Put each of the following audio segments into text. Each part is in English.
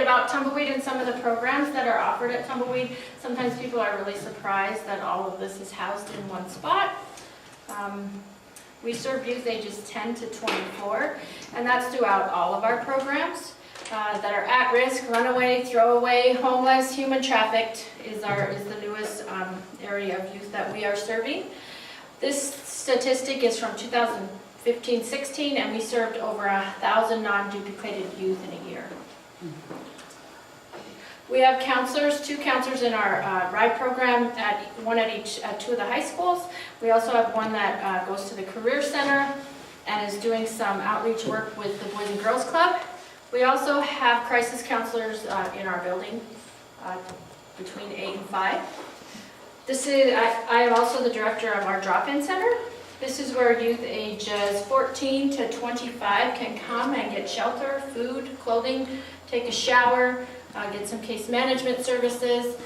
about Tumbleweed and some of the programs that are offered at Tumbleweed. Sometimes people are really surprised that all of this is housed in one spot. We serve youth ages 10 to 24, and that's throughout all of our programs that are at risk, runaway, throwaway, homeless, human trafficked is the newest area of youth that we are serving. This statistic is from 2015-16, and we served over 1,000 non-duplicated youth in a year. We have counselors, 2 counselors in our RIDE program, one at 2 of the high schools. We also have one that goes to the Career Center and is doing some outreach work with the Boys and Girls Club. We also have crisis counselors in our building between 8 and 5. I am also the director of our drop-in center. This is where youth ages 14 to 25 can come and get shelter, food, clothing, take a shower, get some case management services.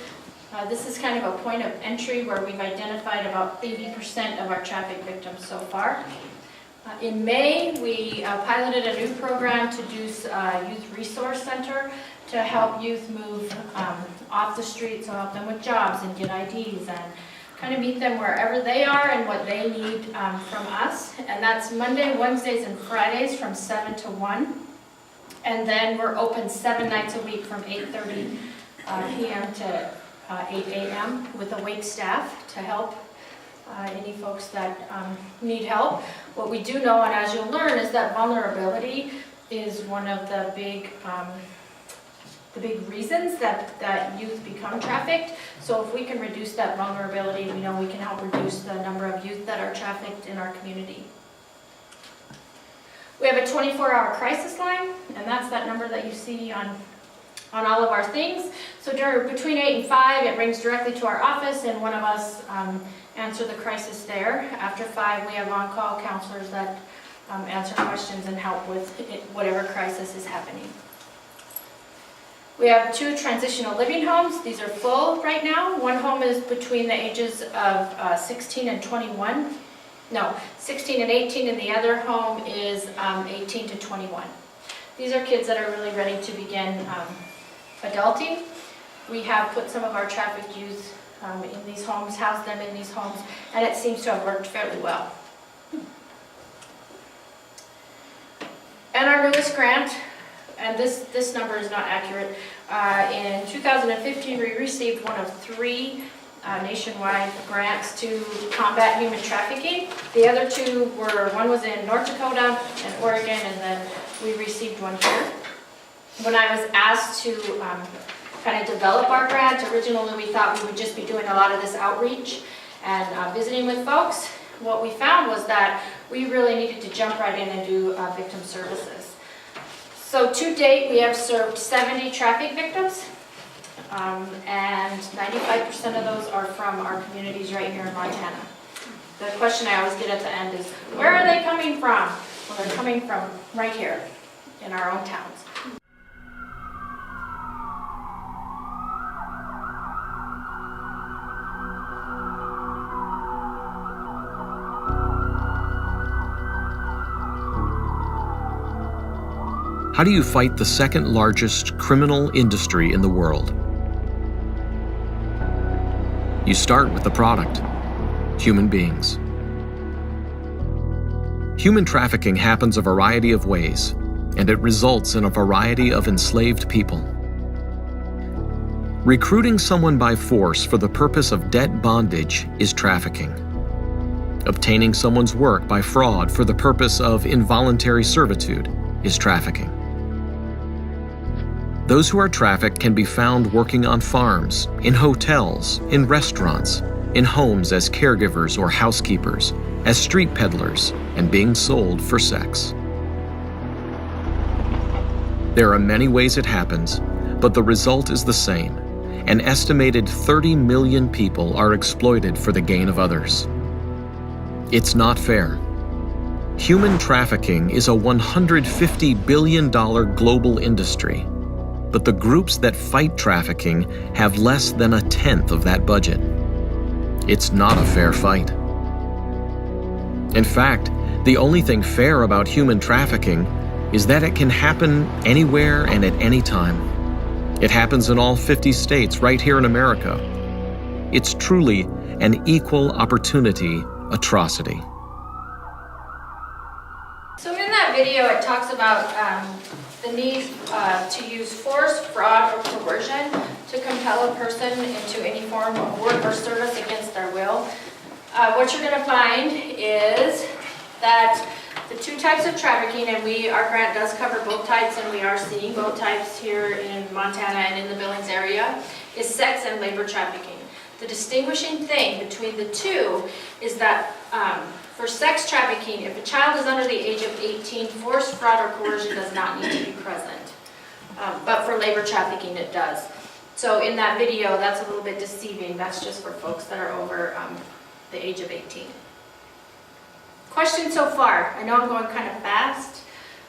This is kind of a point of entry where we've identified about 80% of our traffic victims so far. In May, we piloted a new program to do Youth Resource Center to help youth move off the street, so help them with jobs and get IDs and kind of meet them wherever they are and what they need from us. And that's Monday, Wednesdays, and Fridays from 7 to 1. And then we're open 7 nights a week from 8:30 p.m. to 8 a.m. with a wait staff to help any folks that need help. What we do know, and as you'll learn, is that vulnerability is one of the big reasons that youth become trafficked. So if we can reduce that vulnerability, we know we can help reduce the number of youth that are trafficked in our community. We have a 24-hour crisis line, and that's that number that you see on all of our things. So between 8 and 5, it rings directly to our office, and one of us answer the crisis there. After 5, we have on-call counselors that answer questions and help with whatever crisis is happening. We have 2 transitional living homes. These are full right now. One home is between the ages of 16 and 21. No, 16 and 18, and the other home is 18 to 21. These are kids that are really ready to begin adulting. We have put some of our trafficked youth in these homes, housed them in these homes, and it seems to have worked fairly well. And our newest grant, and this number is not accurate, in 2015 we received one of 3 nationwide grants to combat human trafficking. The other 2 were, one was in North Dakota and Oregon, and then we received one here. When I was asked to kind of develop our grant, originally we thought we would just be doing a lot of this outreach and visiting with folks. What we found was that we really needed to jump right in and do victim services. So to date, we have served 70 traffic victims. And 95% of those are from our communities right here in Montana. The question I always get at the end is, where are they coming from? Well, they're coming from right here in our own towns. How do you fight the second largest criminal industry in the world? You start with the product, human beings. Human trafficking happens a variety of ways, and it results in a variety of enslaved people. Recruiting someone by force for the purpose of debt bondage is trafficking. Obtaining someone's work by fraud for the purpose of involuntary servitude is trafficking. Those who are trafficked can be found working on farms, in hotels, in restaurants, in homes as caregivers or housekeepers, as street peddlers, and being sold for sex. There are many ways it happens, but the result is the same. An estimated 30 million people are exploited for the gain of others. It's not fair. Human trafficking is a $150 billion global industry. But the groups that fight trafficking have less than 1/10 of that budget. It's not a fair fight. In fact, the only thing fair about human trafficking is that it can happen anywhere and at any time. It happens in all 50 states right here in America. It's truly an equal opportunity atrocity. So in that video, it talks about the need to use force, fraud, or coercion to compel a person into any form of work or service against their will. What you're going to find is that the two types of trafficking, and our grant does cover both types, and we are seeing both types here in Montana and in the Billings area, is sex and labor trafficking. The distinguishing thing between the two is that for sex trafficking, if a child is under the age of 18, force, fraud, or coercion does not need to be present. But for labor trafficking, it does. So in that video, that's a little bit deceiving. That's just for folks that are over the age of 18. Questions so far? I know I'm going kind of fast,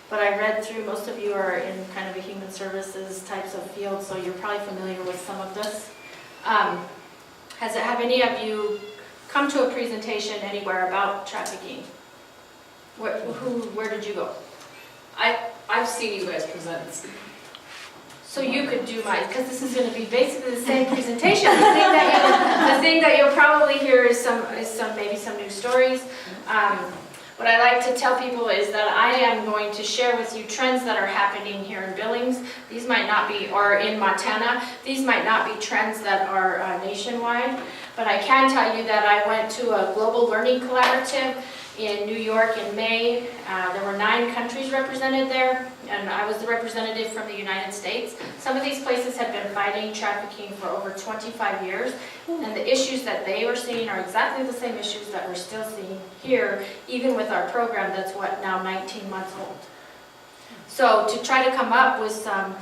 but I read through, most of you are in kind of a human services types of field, so you're probably familiar with some of this. Have any of you come to a presentation anywhere about trafficking? Where did you go? I've seen you guys present. So you could do mine, because this is going to be basically the same presentation. The thing that you'll probably hear is maybe some new stories. What I like to tell people is that I am going to share with you trends that are happening here in Billings. These might not be, or in Montana, these might not be trends that are nationwide, but I can tell you that I went to a global learning collaborative in New York in May. There were 9 countries represented there, and I was the representative from the United States. Some of these places have been fighting trafficking for over 25 years, and the issues that they were seeing are exactly the same issues that we're still seeing here, even with our program that's now 19 months old. So to try to come up with some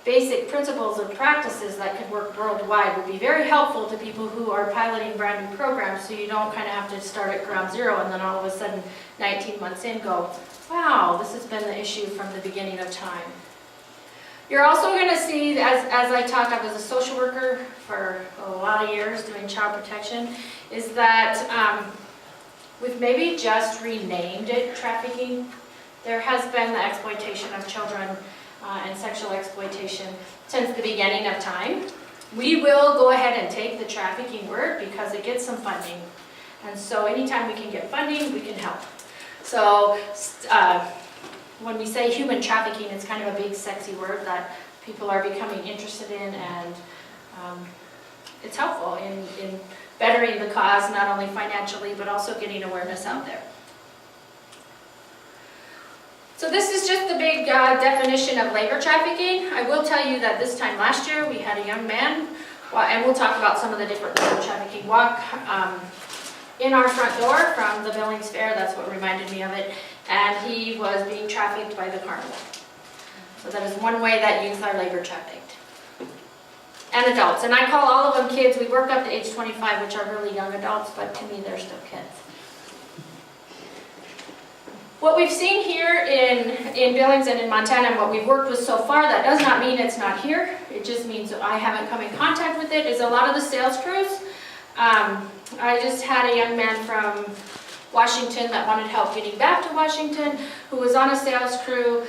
basic principles and practices that could work worldwide would be very helpful to people who are piloting brand new programs, so you don't kind of have to start at ground zero and then all of a sudden 19 months in go, wow, this has been the issue from the beginning of time. You're also going to see, as I talk, I was a social worker for a lot of years doing child protection, is that we've maybe just renamed it trafficking. There has been the exploitation of children and sexual exploitation since the beginning of time. We will go ahead and take the trafficking word because it gets some funding. And so anytime we can get funding, we can help. So when we say human trafficking, it's kind of a big sexy word that people are becoming interested in, and it's helpful in bettering the cause, not only financially, but also getting awareness out there. So this is just the big definition of labor trafficking. I will tell you that this time last year we had a young man, and we'll talk about some of the different labor trafficking, walk in our front door from the Billings Fair. That's what reminded me of it. And he was being trafficked by the carnival. So that is one way that youth are labor trafficked. And adults. And I call all of them kids. We work up to age 25, which are really young adults, but to me they're still kids. What we've seen here in Billings and in Montana, and what we've worked with so far, that does not mean it's not here. It just means I haven't come in contact with it, is a lot of the sales crews. I just had a young man from Washington that wanted help getting back to Washington, who was on a sales crew.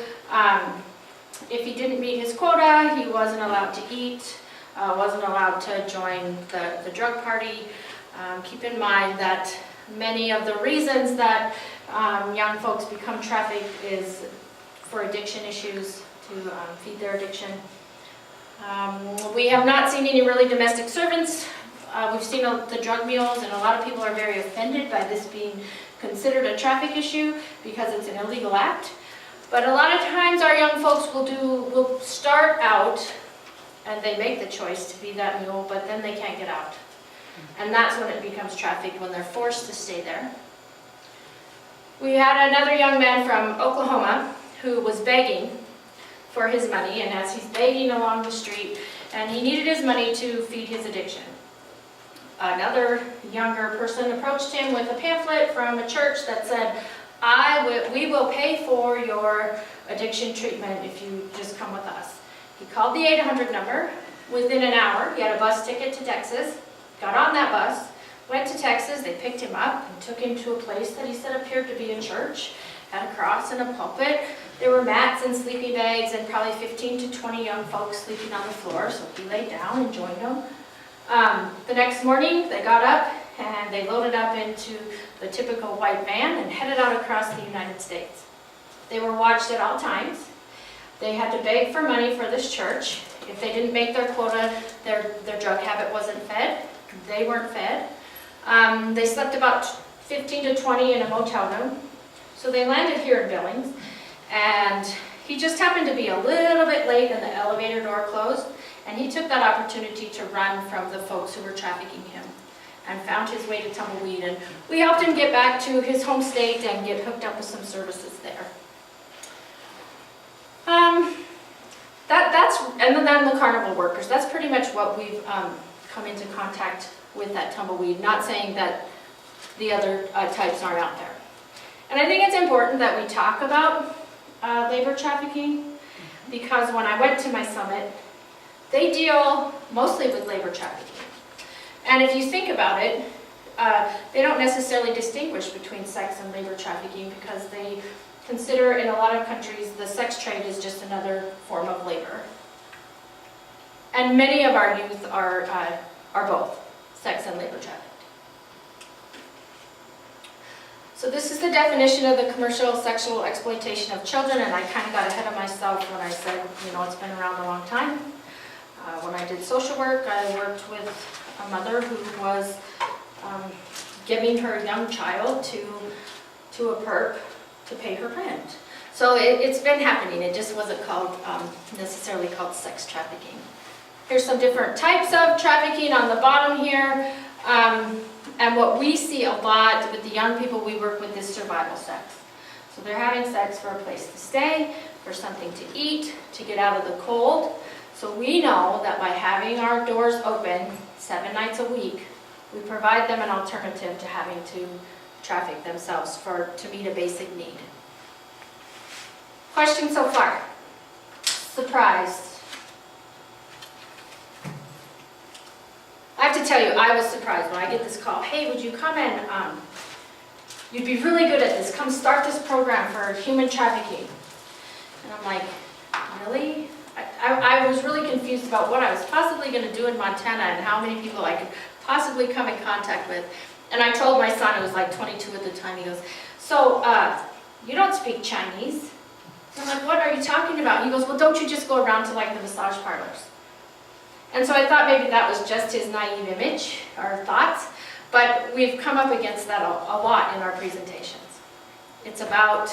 If he didn't meet his quota, he wasn't allowed to eat, wasn't allowed to join the drug party. Keep in mind that many of the reasons that young folks become trafficked is for addiction issues, to feed their addiction. We have not seen any really domestic servants. We've seen the drug mules, and a lot of people are very offended by this being considered a traffic issue because it's an illegal act. But a lot of times our young folks will start out and they make the choice to be that mule, but then they can't get out. And that's when it becomes trafficked, when they're forced to stay there. We had another young man from Oklahoma who was begging for his money, and as he's begging along the street, and he needed his money to feed his addiction. Another younger person approached him with a pamphlet from a church that said, we will pay for your addiction treatment if you just come with us. He called the 800 number. Within an hour, he had a bus ticket to Texas, got on that bus, went to Texas. They picked him up and took him to a place that he said appeared to be a church. had a cross and a pulpit. There were mats and sleeping bags and probably 15 to 20 young folks sleeping on the floor, so he laid down and joined them. The next morning, they got up and they loaded up into the typical white van and headed out across the United States. They were watched at all times. They had to beg for money for this church. If they didn't make their quota, their drug habit wasn't fed. They weren't fed. They slept about 15 to 20 in a motel room. So they landed here in Billings, and he just happened to be a little bit late and the elevator door closed, and he took that opportunity to run from the folks who were trafficking him and found his way to Tumbleweed. And we helped him get back to his home state and get hooked up with some services there. And then the carnival workers, that's pretty much what we've come into contact with at Tumbleweed, not saying that the other types aren't out there. And I think it's important that we talk about labor trafficking, because when I went to my summit, they deal mostly with labor trafficking. And if you think about it, they don't necessarily distinguish between sex and labor trafficking, because they consider in a lot of countries the sex trade is just another form of labor. And many of our youth are both sex and labor trafficked. So this is the definition of the commercial sexual exploitation of children, and I kind of got ahead of myself when I said, you know, it's been around a long time. When I did social work, I worked with a mother who was giving her young child to a perp to pay her rent. So it's been happening. It just wasn't called necessarily called sex trafficking. Here's some different types of trafficking on the bottom here. And what we see a lot with the young people we work with is survival sex. So they're having sex for a place to stay, for something to eat, to get out of the cold. So we know that by having our doors open 7 nights a week, we provide them an alternative to having to traffic themselves to meet a basic need. Question so far? Surprised? I have to tell you, I was surprised when I get this call. Hey, would you come and, you'd be really good at this. Come start this program for human trafficking. And I'm like, really? I was really confused about what I was possibly going to do in Montana and how many people I could possibly come in contact with. And I told my son, who was like 22 at the time, he goes, so you don't speak Chinese? So I'm like, what are you talking about? He goes, well, don't you just go around to like the massage parlors? And so I thought maybe that was just his naive image or thoughts, but we've come up against that a lot in our presentations. It's about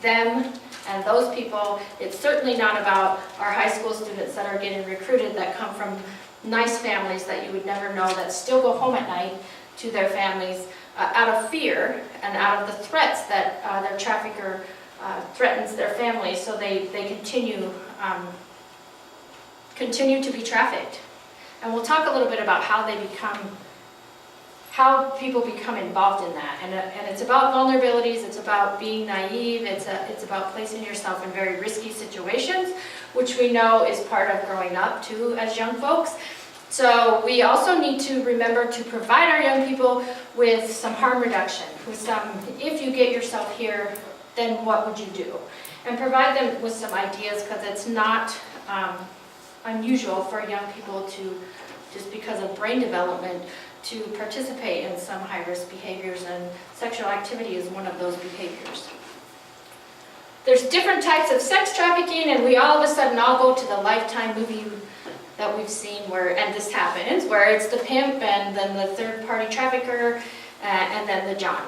them and those people. It's certainly not about our high school students that are getting recruited that come from nice families that you would never know, that still go home at night to their families out of fear and out of the threats that their trafficker threatens their families, so they continue to be trafficked. And we'll talk a little bit about how people become involved in that. And it's about vulnerabilities, it's about being naive, it's about placing yourself in very risky situations, which we know is part of growing up too as young folks. So we also need to remember to provide our young people with some harm reduction, with some, if you get yourself here, then what would you do? And provide them with some ideas, because it's not unusual for young people to, just because of brain development, to participate in some high-risk behaviors, and sexual activity is one of those behaviors. There's different types of sex trafficking, and we all of a sudden all go to the Lifetime movie that we've seen where, and this happens, where it's the pimp and then the third-party trafficker and then the John.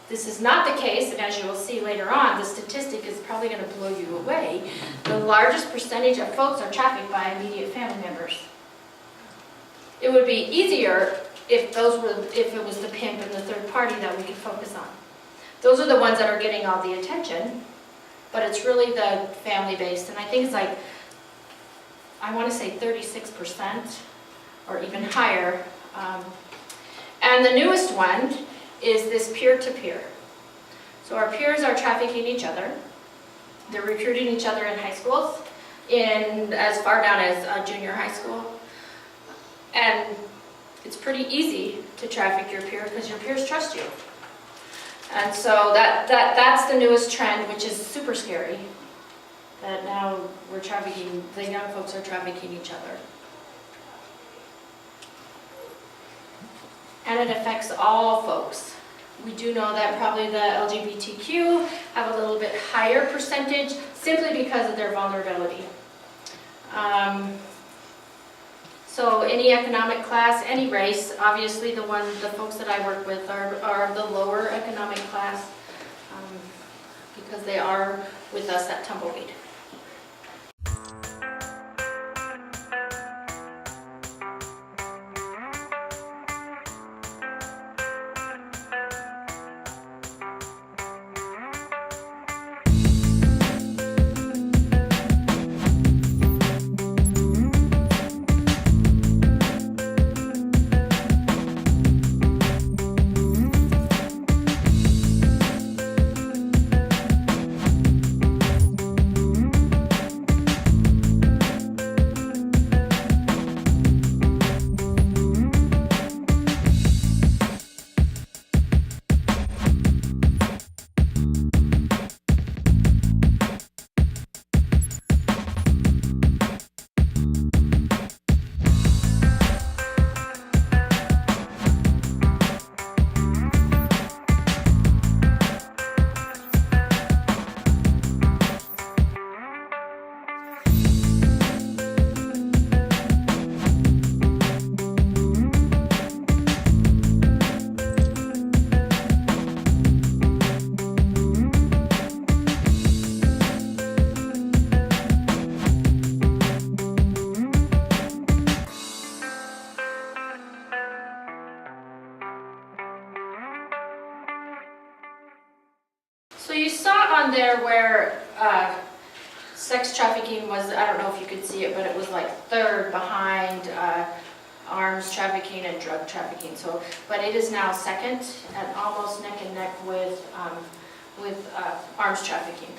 This is not the case, and as you will see later on, the statistic is probably going to blow you away. The largest percentage of folks are trafficked by immediate family members. It would be easier if it was the pimp and the third party that we could focus on. Those are the ones that are getting all the attention, but it's really the family-based, and I think it's like, I want to say 36% or even higher. And the newest one is this peer-to-peer. So our peers are trafficking each other. They're recruiting each other in high schools, in as far down as junior high school. And it's pretty easy to traffic your peer because your peers trust you. And so that's the newest trend, which is super scary, that now we're trafficking, the young folks are trafficking each other. And it affects all folks. We do know that probably the LGBTQ have a little bit higher percentage simply because of their vulnerability. So any economic class, any race, obviously the folks that I work with are the lower economic class because they are with us at Tumbleweed. So you saw on there where sex trafficking was, I don't know if you could see it, but it was like third behind arms trafficking and drug trafficking. So, but it is now second and almost neck and neck with arms trafficking.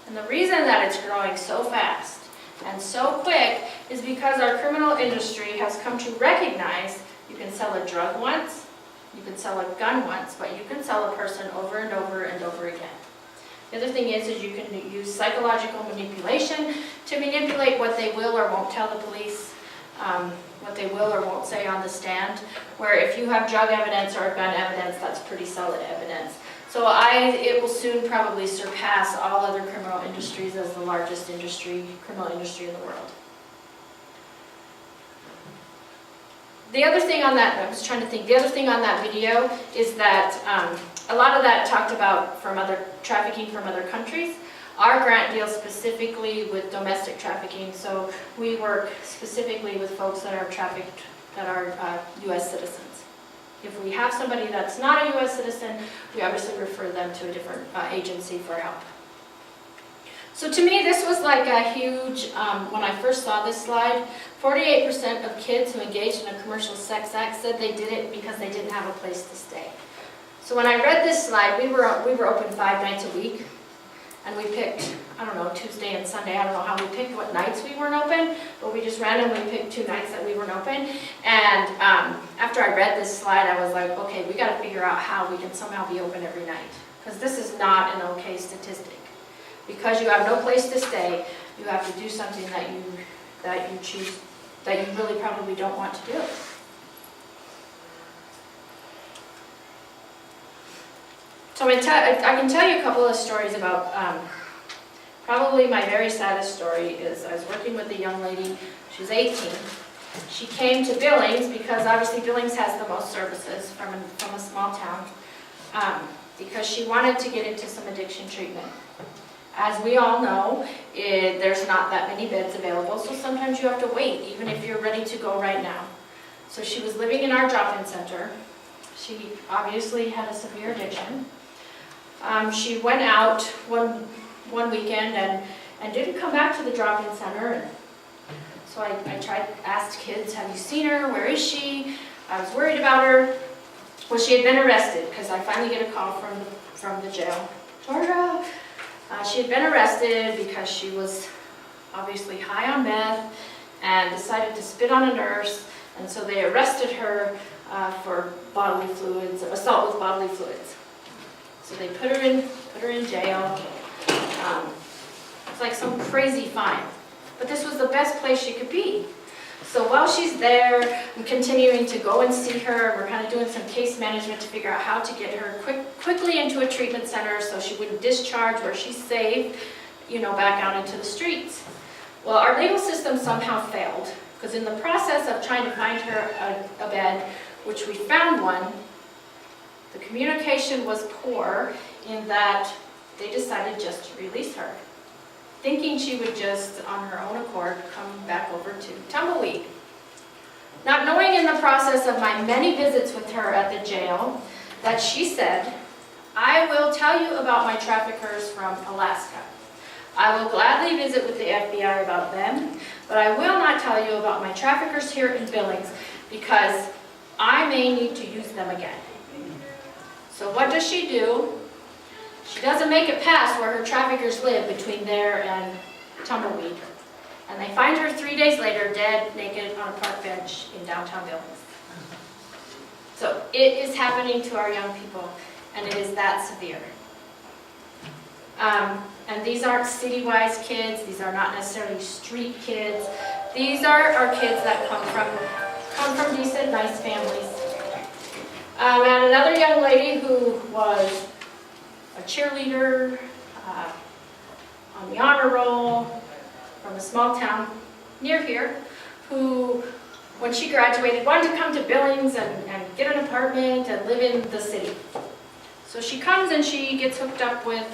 And the reason that it's growing so fast and so quick is because our criminal industry has come to recognize you can sell a drug once, you can sell a gun once, but you can sell a person over and over and over again. The other thing is you can use psychological manipulation to manipulate what they will or won't tell the police, what they will or won't say on the stand, where if you have drug evidence or gun evidence, that's pretty solid evidence. So it will soon probably surpass all other criminal industries as the largest criminal industry in the world. The other thing on that, I was trying to think, the other thing on that video is that a lot of that talked about trafficking from other countries. Our grant deals specifically with domestic trafficking, so we work specifically with folks that are trafficked, that are U.S. citizens. If we have somebody that's not a U.S. citizen, we obviously refer them to a different agency for help. So to me, this was like a huge, when I first saw this slide, 48% of kids who engaged in a commercial sex act said they did it because they didn't have a place to stay. So when I read this slide, we were open 5 nights a week, and we picked, I don't know, Tuesday and Sunday, I don't know how we picked what nights we weren't open, but we just randomly picked 2 nights that we weren't open. And after I read this slide, I was like, okay, we got to figure out how we can somehow be open every night, because this is not an okay statistic. Because you have no place to stay, you have to do something that you choose, that you really probably don't want to do. So I can tell you a couple of stories about, probably my very saddest story is I was working with a young lady, she was 18. She came to Billings because obviously Billings has the most services from a small town, because she wanted to get into some addiction treatment. As we all know, there's not that many beds available, so sometimes you have to wait, even if you're ready to go right now. So she was living in our drop-in center. She obviously had a severe addiction. She went out one weekend and didn't come back to the drop-in center. And so I asked kids, have you seen her? Where is she? I was worried about her. Well, she had been arrested, because I finally get a call from the jail. Georgia! She had been arrested because she was obviously high on meth and decided to spit on a nurse, and so they arrested her for bodily fluids, assault with bodily fluids. So they put her in jail. It's like some crazy fine. But this was the best place she could be. So while she's there, I'm continuing to go and see her. We're kind of doing some case management to figure out how to get her quickly into a treatment center so she wouldn't discharge where she's safe, back out into the streets. Well, our legal system somehow failed, because in the process of trying to find her a bed, which we found one, the communication was poor in that they decided just to release her, thinking she would just, on her own accord, come back over to Tumbleweed. Not knowing in the process of my many visits with her at the jail that she said, "I will tell you about my traffickers from Alaska. I will gladly visit with the FBI about them, but I will not tell you about my traffickers here in Billings because I may need to use them again." So what does she do? She doesn't make it past where her traffickers live between there and Tumbleweed. And they find her 3 days later, dead, naked, on a park bench in downtown Billings. So it is happening to our young people, and it is that severe. And these aren't city-wise kids. These are not necessarily street kids. These are our kids that come from decent, nice families. And another young lady who was a cheerleader on the honor roll from a small town near here, who, when she graduated, wanted to come to Billings and get an apartment and live in the city. So she comes and she gets hooked up with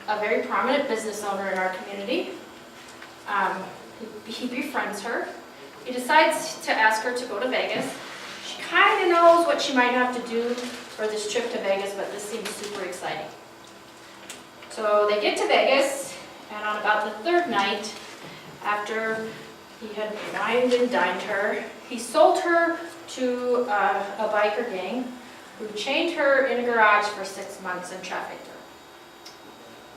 a very prominent business owner in our community. He befriends her. He decides to ask her to go to Vegas. She kind of knows what she might have to do for this trip to Vegas, but this seems super exciting. So they get to Vegas, and on about the third night, after he had wined and dined her, he sold her to a biker gang who chained her in a garage for 6 months and trafficked her.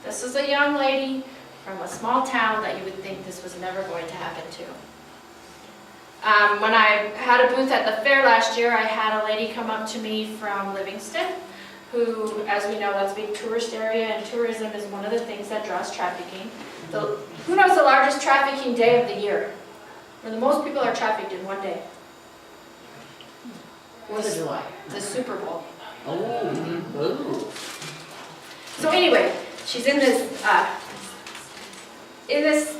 This is a young lady from a small town that you would think this was never going to happen to. When I had a booth at the fair last year, I had a lady come up to me from Livingston, who, as we know, that's a big tourist area, and tourism is one of the things that draws trafficking. Who knows the largest trafficking day of the year, where the most people are trafficked in one day? 4th of July. The Super Bowl. Oh. So anyway, she's in this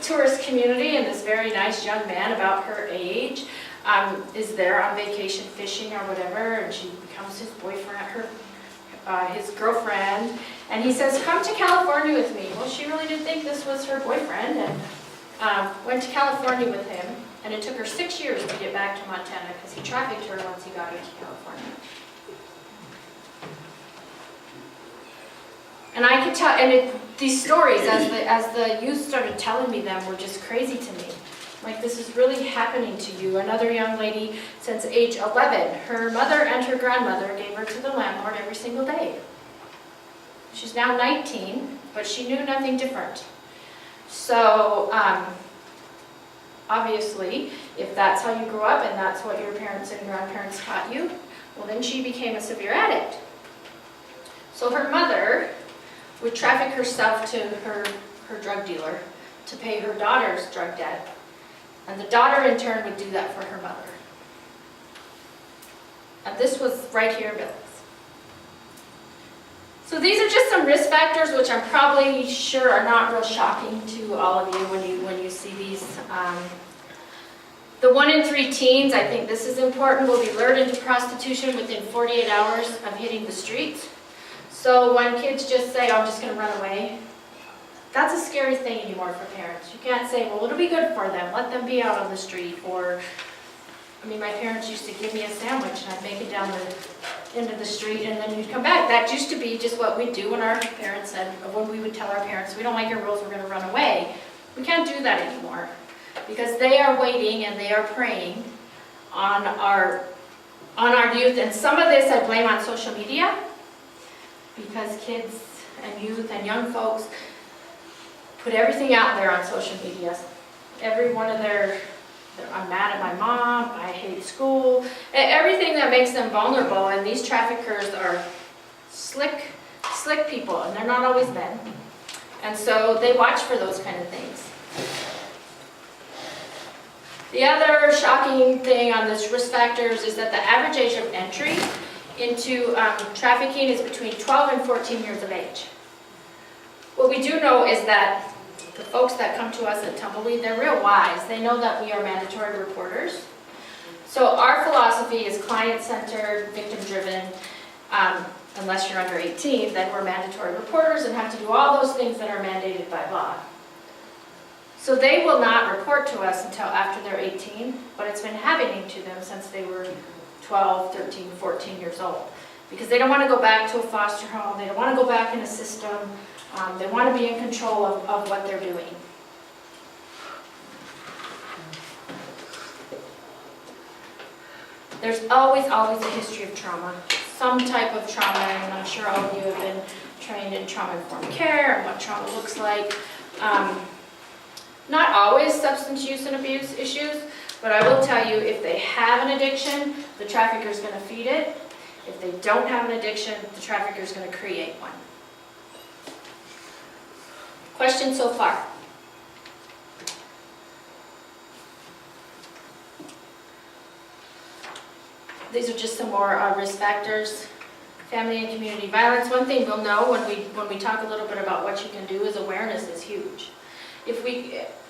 tourist community, and this very nice young man about her age is there on vacation fishing or whatever, and she becomes his boyfriend, his girlfriend, and he says, "Come to California with me." Well, she really didn't think this was her boyfriend, and went to California with him, and it took her 6 years to get back to Montana because he trafficked her once he got her to California. And I could tell, and these stories, as the youth started telling me them, were just crazy to me. Like, this is really happening to you. Another young lady, since age 11, her mother and her grandmother gave her to the landlord every single day. She's now 19, but she knew nothing different. So, obviously, if that's how you grew up and that's what your parents and grandparents taught you, well, then she became a severe addict. So her mother would traffic herself to her drug dealer to pay her daughter's drug debt. And the daughter, in turn, would do that for her mother. And this was right here in Billings. So these are just some risk factors, which I'm probably sure are not real shocking to all of you when you see these. The 1 in 3 teens, I think this is important, will be lured into prostitution within 48 hours of hitting the streets. So when kids just say, "Oh, I'm just going to run away," that's a scary thing anymore for parents. You can't say, "Well, it'll be good for them. Let them be out on the street." Or, I mean, my parents used to give me a sandwich and I'd make it down the end of the street and then you'd come back. That used to be just what we'd do when our parents said, when we would tell our parents, "We don't like your rules, we're going to run away." We can't do that anymore because they are waiting and they are preying on our youth. And some of this I blame on social media, because kids and youth and young folks put everything out there on social media. Every one of "I'm mad at my mom, I hate school," everything that makes them vulnerable. And these traffickers are slick, slick people, and they're not always men. And so they watch for those kind of things. The other shocking thing on this risk factors is that the average age of entry into trafficking is between 12 and 14 years of age. What we do know is that the folks that come to us at Tumbleweed, they're real wise. They know that we are mandatory reporters. So our philosophy is client-centered, victim-driven. Unless you're under 18, then we're mandatory reporters and have to do all those things that are mandated by law. So they will not report to us until after they're 18, but it's been happening to them since they were 12, 13, 14 years old. Because they don't want to go back to a foster home, they don't want to go back in a system, they want to be in control of what they're doing. There's always a history of trauma, some type of trauma, and I'm sure all of you have been trained in trauma-informed care and what trauma looks like. Not always substance use and abuse issues, but I will tell you, if they have an addiction, the trafficker is going to feed it. If they don't have an addiction, the trafficker is going to create one. Questions so far? These are just some more risk factors. Family and community violence. One thing we'll know when we talk a little bit about what you can do is awareness is huge.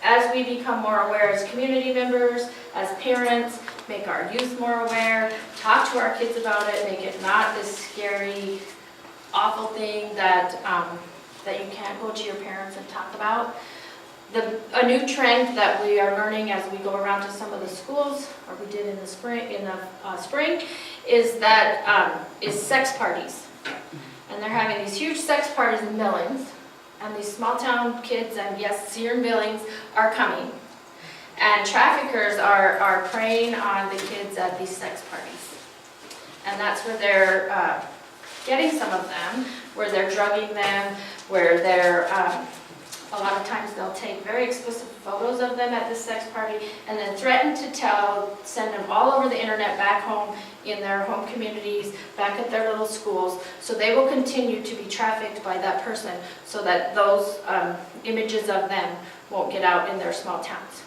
As we become more aware as community members, as parents, make our youth more aware, talk to our kids about it, make it not this scary, awful thing that you can't go to your parents and talk about. A new trend that we are learning as we go around to some of the schools, or we did in the spring, is sex parties. And they're having these huge sex parties in Billings, and these small town kids, and yes, here in Billings, are coming. And traffickers are preying on the kids at these sex parties. And that's where they're getting some of them, where they're drugging them, where they're a lot of times they'll take very explicit photos of them at this sex party and then threaten to send them all over the internet back home in their home communities, back at their little schools. So they will continue to be trafficked by that person so that those images of them won't get out in their small towns.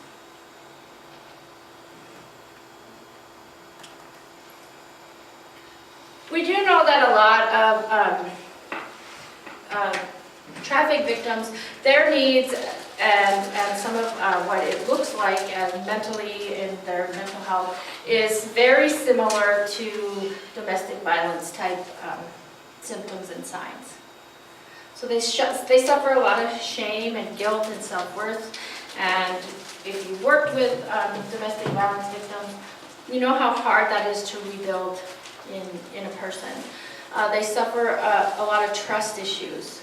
We do know that a lot of traffic victims, their needs and some of what it looks like and mentally in their mental health is very similar to domestic violence type symptoms and signs. So they suffer a lot of shame and guilt and self-worth, and if you worked with domestic violence victims, you know how hard that is to rebuild in a person. They suffer a lot of trust issues.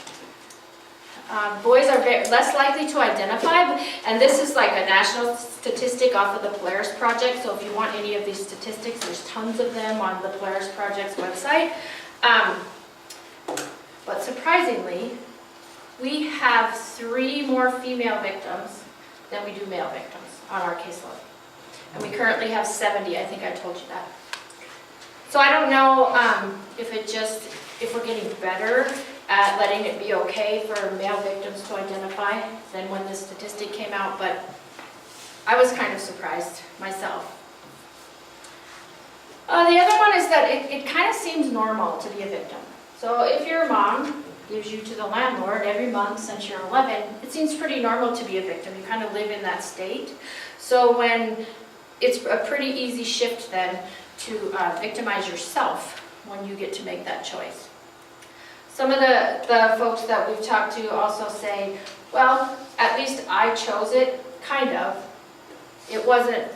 Boys are less likely to identify, and this is like a national statistic off of the Polaris Project, so if you want any of these statistics, there's tons of them on the Polaris Project's website. But surprisingly, we have 3 more female victims than we do male victims on our caseload. And we currently have 70, I think I told you that. So I don't know if we're getting better at letting it be okay for male victims to identify than when this statistic came out, but I was kind of surprised myself. The other one is that it kind of seems normal to be a victim. So if your mom gives you to the landlord every month since you're 11, it seems pretty normal to be a victim. You kind of live in that state. So when it's a pretty easy shift then to victimize yourself when you get to make that choice. Some of the folks that we've talked to also say, well, at least I chose it, kind of. It wasn't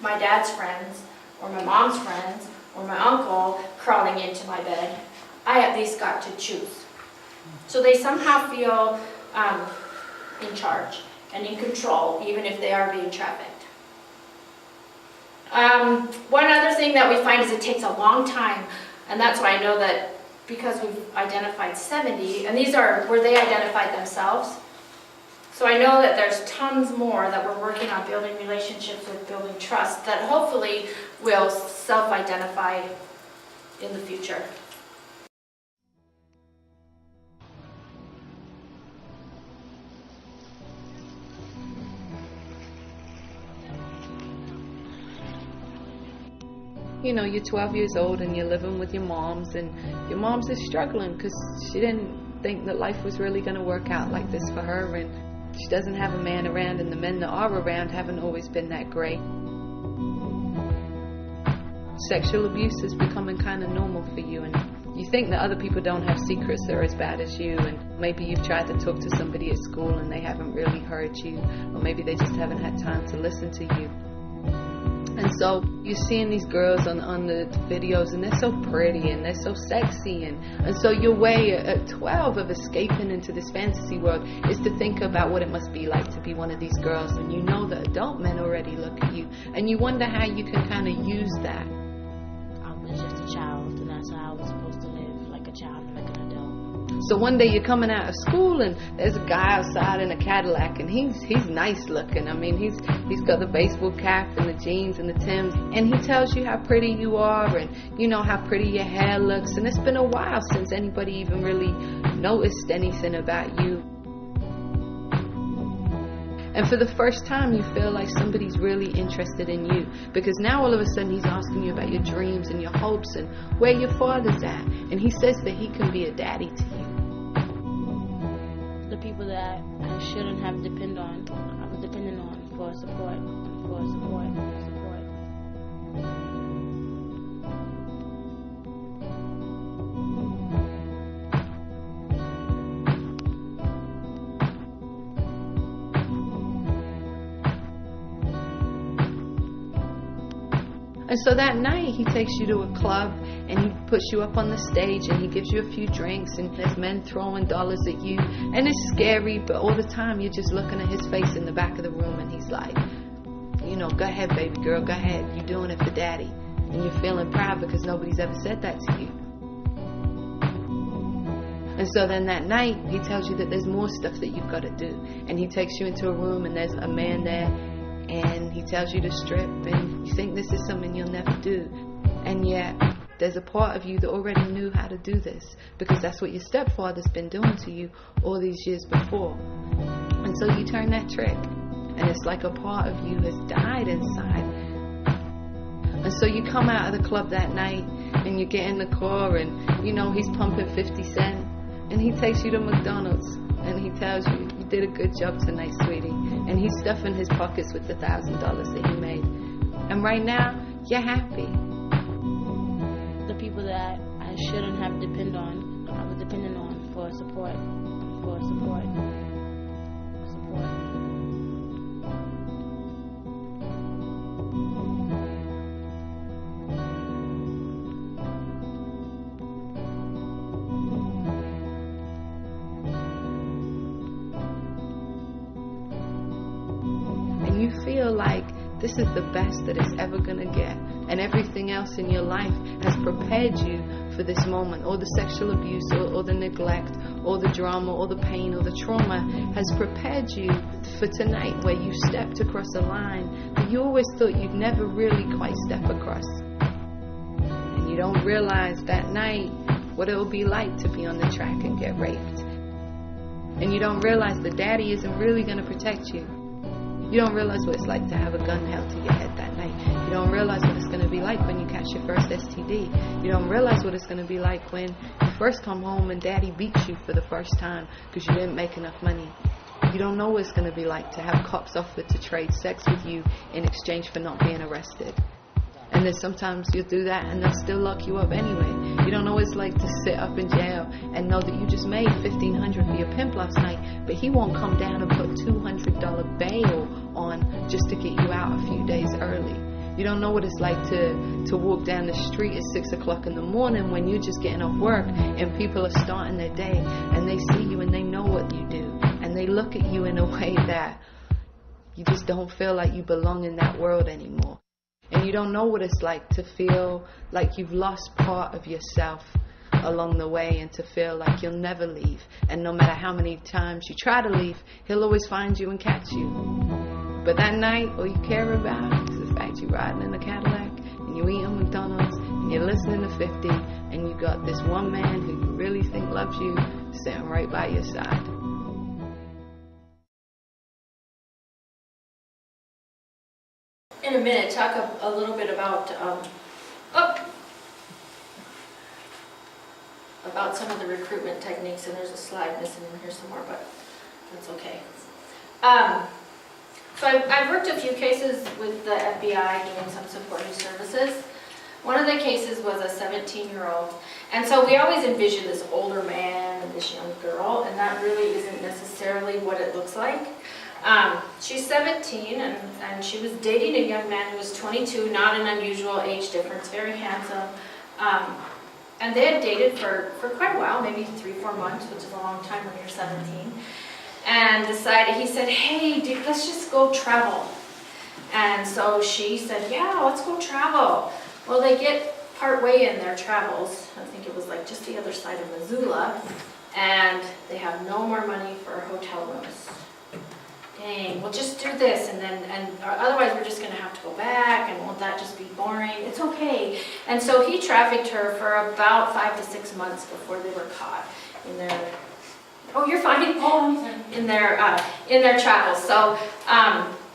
my dad's friends, or my mom's friends, or my uncle crawling into my bed. I at least got to choose. So they somehow feel in charge and in control, even if they are being trafficked. One other thing that we find is it takes a long time, and that's why I know that because we've identified 70, and these are where they identified themselves. So I know that there's tons more that we're working on building relationships with, building trust, that hopefully will self-identify in the future. you know, you're 12 years old and you're living with your moms, and your mom's is struggling because she didn't think that life was really going to work out like this for her, and she doesn't have a man around, and the men that are around haven't always been that great. Sexual abuse is becoming kind of normal for you, and you think that other people don't have secrets that are as bad as you, and maybe you've tried to talk to somebody at school and they haven't really heard you, or maybe they just haven't had time to listen to you. And so you're seeing these girls on the videos, and they're so pretty and they're so sexy, and so your way at 12 of escaping into this fantasy world is to think about what it must be like to be one of these girls, and you know that adult men already look at you, and you wonder how you can kind of use that. I was just a child, and that's how I was supposed to live, like a child and like an adult. So one day you're coming out of school and there's a guy outside in a Cadillac, and he's nice looking. I mean, he's got the baseball cap and the jeans and the Timbs, and he tells you how pretty you are, and you know how pretty your hair looks, and it's been a while since anybody even really noticed anything about you. And for the first time, you feel like somebody's really interested in you, because now all of a sudden he's asking you about your dreams and your hopes and where your father's at, and he says that he can be a daddy to you. The people that I shouldn't have depended on, I was dependent on for support. And so that night, he takes you to a club, and he puts you up on the stage, and he gives you a few drinks, and there's men throwing dollars at you, and it's scary, but all the time you're just looking at his face in the back of the room, and he's like, you know, go ahead, baby girl, go ahead, you're doing it for daddy. And you're feeling proud because nobody's ever said that to you. And so then that night, he tells you that there's more stuff that you've got to do, and he takes you into a room, and there's a man there, and he tells you to strip, and you think this is something you'll never do, and yet there's a part of you that already knew how to do this, because that's what your stepfather's been doing to you all these years before. And so you turn that trick, and it's like a part of you has died inside. And so you come out of the club that night, and you get in the car, and you know he's pumping 50 Cent, and he takes you to McDonald's, and he tells you, you did a good job tonight, sweetie. And he's stuffing his pockets with the $1,000 that he made. And right now, you're happy. The people that I shouldn't have depended on, I was dependent on for support. You feel like this is the best that it's ever going to get, and everything else in your life has prepared you for this moment, or the sexual abuse, or the neglect, or the drama, or the pain, or the trauma has prepared you for tonight, where you stepped across a line that you always thought you'd never really quite step across. And you don't realize that night what it will be like to be on the track and get raped. And you don't realize that daddy isn't really going to protect you. You don't realize what it's like to have a gun held to your head that night. You don't realize what it's going to be like when you catch your first STD. You don't realize what it's going to be like when you first come home and daddy beats you for the first time because you didn't make enough money. You don't know what it's going to be like to have cops offer to trade sex with you in exchange for not being arrested. And then sometimes you'll do that and they'll still lock you up anyway. You don't know what it's like to sit up in jail and know that you just made $1,500 for your pimp last night, but he won't come down and put $200 bail on just to get you out a few days early. You don't know what it's like to walk down the street at 6 o'clock in the morning when you're just getting off work and people are starting their day and they see you and they know what you do and they look at you in a way that you just don't feel like you belong in that world anymore. And you don't know what it's like to feel like you've lost part of yourself along the way and to feel like you'll never leave. And no matter how many times you try to leave, he'll always find you and catch you. But that night, all you care about is the fact you're riding in a Cadillac and you're eating McDonald's and you're listening to 50 and you got this one man who you really think loves you sitting right by your side. In a minute, talk a little bit about Oh. About some of the recruitment techniques, and there's a slide missing in here somewhere, but that's okay. So I've worked a few cases with the FBI doing some supportive services. One of the cases was a 17-year-old, and so we always envision this older man and this young girl, and that really isn't necessarily what it looks like. She's 17, and she was dating a young man who was 22, not an unusual age difference, very handsome. And they had dated for quite a while, maybe 3-4 months, which is a long time when you're 17. And decided, he said, hey, dude, let's just go travel. And so she said, yeah, let's go travel. Well, they get part way in their travels. I think it was like just the other side of Missoula. And they have no more money for hotel rooms. Dang, we'll just do this, and otherwise we're just gonna have to go back, and won't that just be boring? It's okay. And so he trafficked her for about 5 to 6 months before they were caught in their, oh, you're fine. Oh, I'm fine. In their travels. So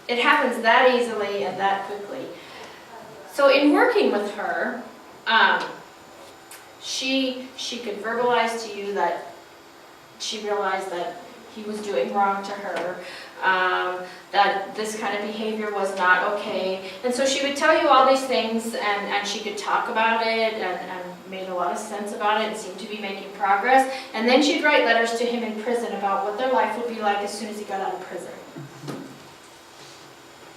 it happens that easily and that quickly. So in working with her, she could verbalize to you that she realized that he was doing wrong to her, that this kind of behavior was not okay. And so she would tell you all these things, and she could talk about it and made a lot of sense about it and seemed to be making progress. And then she'd write letters to him in prison about what their life would be like as soon as he got out of prison.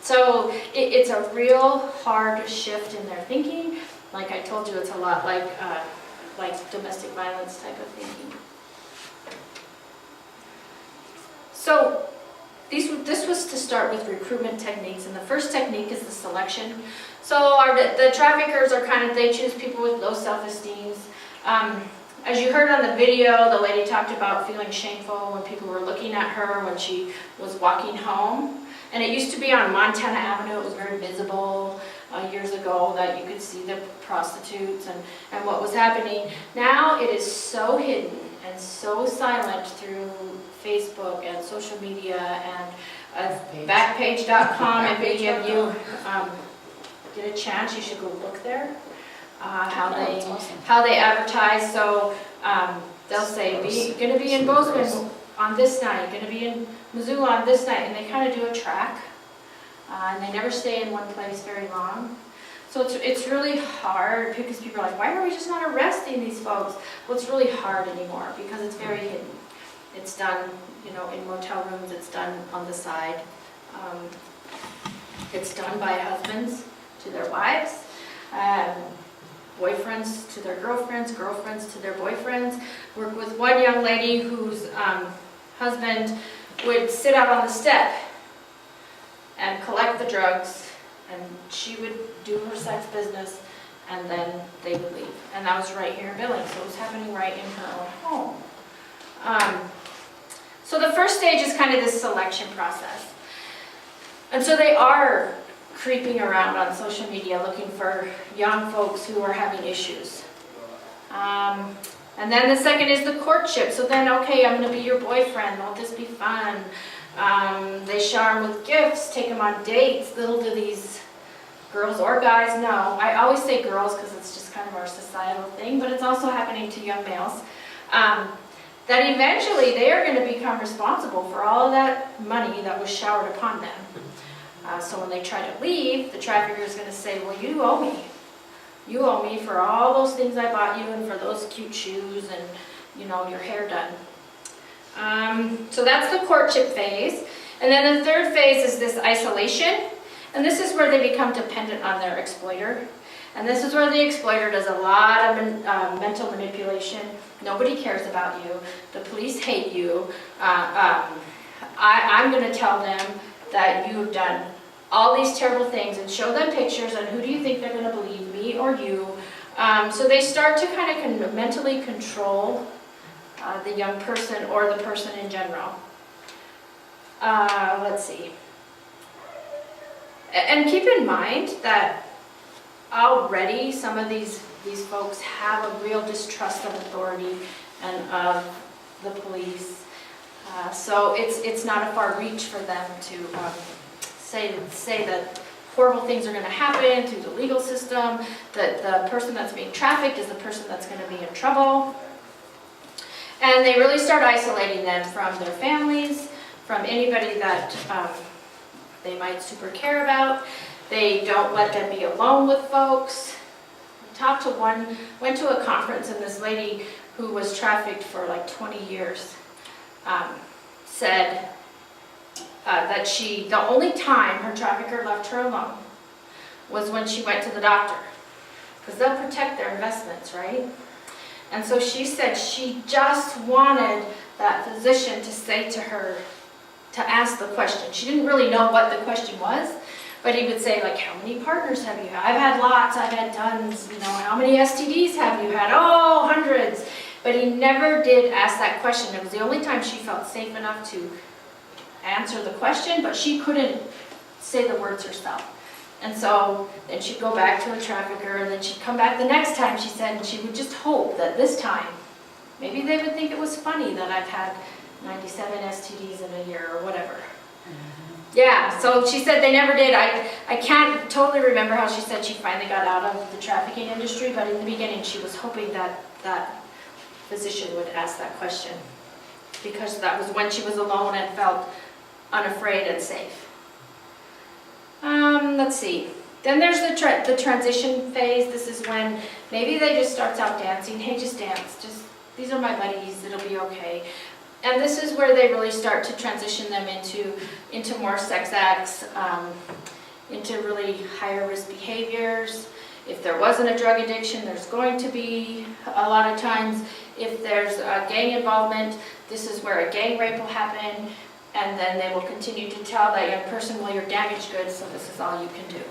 So it's a real hard shift in their thinking. Like I told you, it's a lot like domestic violence type of thinking. So this was to start with recruitment techniques, and the first technique is the selection. So the traffickers are they choose people with low self-esteem. As you heard on the video, the lady talked about feeling shameful when people were looking at her when she was walking home. And it used to be on Montana Avenue. It was very visible years ago that you could see the prostitutes and what was happening. Now it is so hidden and so silent through Facebook and social media and Backpage.com. If any of you get a chance, you should go look there. How they advertise. So they'll say, going to be in Bozeman on this night, going to be in Missoula on this night, and they kind of do a track. And they never stay in one place very long. So it's really hard because people are like, why are we just not arresting these folks? Well, it's really hard anymore because it's very hidden. It's done, in motel rooms. It's done on the side. It's done by husbands to their wives, boyfriends to their girlfriends, girlfriends to their boyfriends. Worked with one young lady whose husband would sit out on the step and collect the drugs, and she would do her sex business, and then they would leave. And that was right here in Billings, so it was happening right in her own home. So the first stage is kind of this selection process. And so they are creeping around on social media looking for young folks who are having issues. And then the second is the courtship. So then, okay, I'm going to be your boyfriend. Won't this be fun? They shower them with gifts, take them on dates. Little do these girls or guys know. I always say girls because it's just kind of our societal thing, but it's also happening to young males. That eventually they are going to become responsible for all of that money that was showered upon them. So when they try to leave, the trafficker is going to say, well, you owe me. You owe me for all those things I bought you and for those cute shoes and, your hair done. So that's the courtship phase. And then the third phase is this isolation. And this is where they become dependent on their exploiter. And this is where the exploiter does a lot of mental manipulation. Nobody cares about you. The police hate you. I'm going to tell them that you have done all these terrible things and show them pictures, and who do you think they're going to believe, me or you? So they start to kind of mentally control the young person or the person in general. Let's see. And keep in mind that already some of these folks have a real distrust of authority and of the police. So it's not a far reach for them to say that horrible things are going to happen through the legal system, that the person that's being trafficked is the person that's going to be in trouble. And they really start isolating them from their families, from anybody that they might super care about. They don't let them be alone with folks. Went to a conference, and this lady who was trafficked for like 20 years said that the only time her trafficker left her alone was when she went to the doctor, because they'll protect their investments, right? And so she said she just wanted that physician to say to her, to ask the question. She didn't really know what the question was, but he would say, like, how many partners have you had? I've had lots, I've had tons, you know, how many STDs have you had? Oh, hundreds. But he never did ask that question. It was the only time she felt safe enough to answer the question, but she couldn't say the words herself. And so then she'd go back to the trafficker, and then she'd come back the next time, she said, and she would just hope that this time, maybe they would think it was funny that I've had 97 STDs in a year or whatever. Yeah, so she said they never did. I can't totally remember how she said she finally got out of the trafficking industry, but in the beginning she was hoping that that physician would ask that question, because that was when she was alone and felt unafraid and safe. Let's see. Then there's the transition phase. This is when maybe they just starts out dancing. Hey, just dance. These are my buddies. It'll be okay. And this is where they really start to transition them into more sex acts, into really higher risk behaviors. If there wasn't a drug addiction, there's going to be a lot of times. If there's a gang involvement, this is where a gang rape will happen, and then they will continue to tell that young person, well, you're damaged goods, so this is all you can do.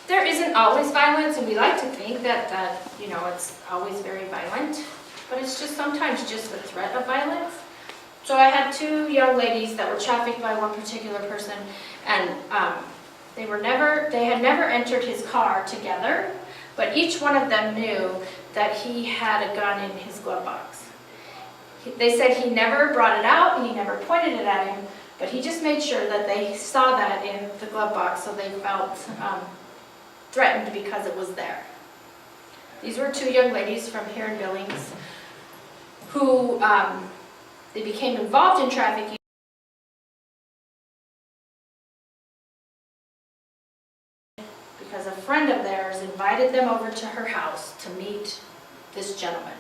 There isn't always violence, and we like to think that you know, it's always very violent, but it's just sometimes just the threat of violence. So I had two young ladies that were trafficked by one particular person, and they had never entered his car together, but each one of them knew that he had a gun in his glove box. They said he never brought it out, he never pointed it at him, but he just made sure that they saw that in the glove box, so they felt threatened because it was there. These were two young ladies from here in Billings who they became involved in trafficking because a friend of theirs invited them over to her house to meet this gentleman.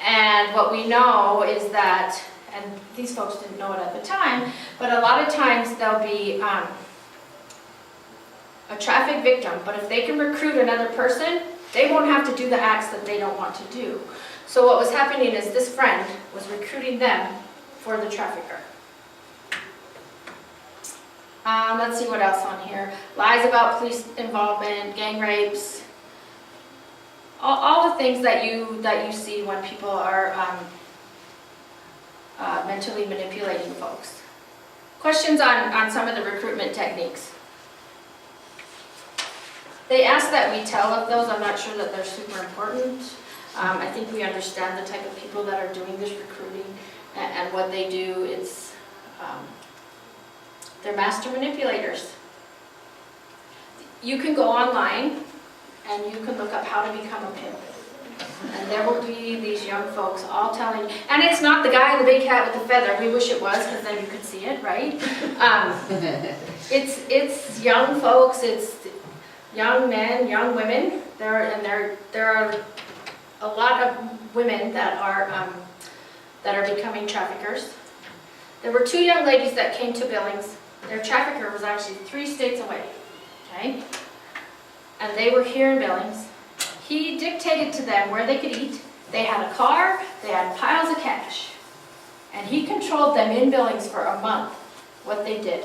And what we know is that, and these folks didn't know it at the time, but a lot of times there'll be a traffic victim, but if they can recruit another person, they won't have to do the acts that they don't want to do. So what was happening is this friend was recruiting them for the trafficker. Let's see what else on here. Lies about police involvement, gang rapes, all the things that you see when people are mentally manipulating folks. Questions on some of the recruitment techniques. They ask that we tell of those. I'm not sure that they're super important. I think we understand the type of people that are doing this recruiting and what they do. It's they're master manipulators. You can go online and you can look up how to become a pimp. And there will be these young folks all telling, and it's not the guy in the big hat with the feather. We wish it was, because then you could see it, right? It's young folks, it's young men, young women. There are a lot of women that are becoming traffickers. There were two young ladies that came to Billings. Their trafficker was actually 3 states away, okay? And they were here in Billings. He dictated to them where they could eat. They had a car, they had piles of cash. And he controlled them in Billings for a month, what they did.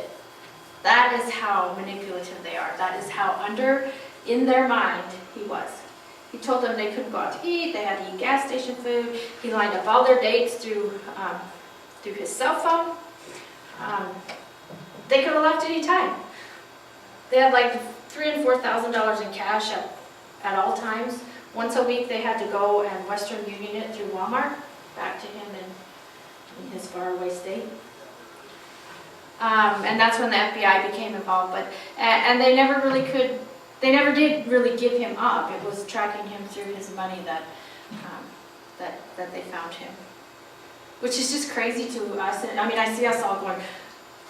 That is how manipulative they are. That is how in their mind, he was. He told them they couldn't go out to eat, they had to eat gas station food. He lined up all their dates through his cell phone. They could have left any time. They had like $3,000 and $4,000 in cash at all times. Once a week they had to go and Western Union it through Walmart. back to him in his faraway state. And that's when the FBI became involved, but, and they never did really give him up. It was tracking him through his money that they found him. Which is just crazy to us. I mean, I see us all going,